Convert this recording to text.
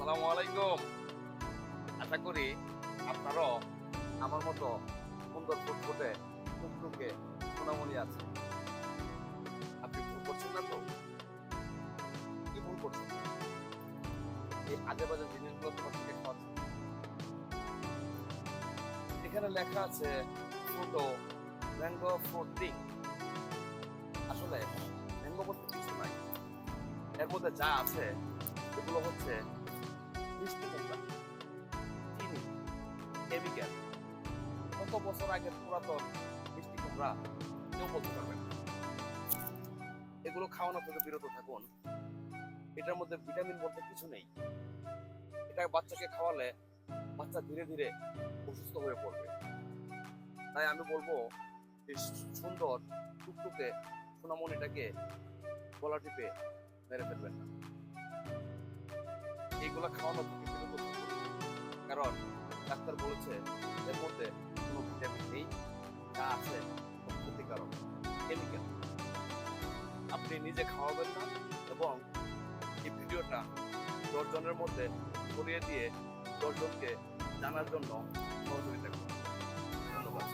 আসসালামু আলাইকুম। আশা করি আপনারাও আমার মতো সুন্দর ফুটফুটে টুকটুকে সোনামণি আছে। আপনি ভুল করছেন না তো? কি ভুল করছেন? এই আজে বাজে জিনিসগুলো তোমার থেকে খাওয়াচ্ছেন। এখানে লেখা আছে ফ্রুটো ম্যাঙ্গো ফ্রুট ড্রিঙ্ক। আসলে ম্যাঙ্গো বলতে কিছু নাই, এর মধ্যে যা আছে এগুলো হচ্ছে মিষ্টি কুমড়া, চিনি, কেমিক্যাল। কত বছর আগের পুরাতন মিষ্টি কুমড়া কেউ বলতে পারবে না। এগুলো খাওয়ানো থেকে বিরত থাকুন। এটার মধ্যে ভিটামিন বলতে কিছু নেই। এটা বাচ্চাকে খাওয়ালে বাচ্চা ধীরে ধীরে অসুস্থ হয়ে পড়বে। তাই আমি বলবো এই সুন্দর টুকটুকে সোনামণিটাকে গলা টিপে মেরে ফেলবেন না। এইগুলা খাওয়ানো থেকে বিরত থাকুন, কারণ ডাক্তার বলেছে এর মধ্যে কোনো ভিটামিন নেই, যা আছে সব ক্ষতিকারক কেমিক্যাল। আপনি নিজে খাওয়াবেন না এবং এই ভিডিওটা 10 জনের মধ্যে ছড়িয়ে দিয়ে 10 জনকে জানার জন্য সহযোগিতা করুন। ধন্যবাদ।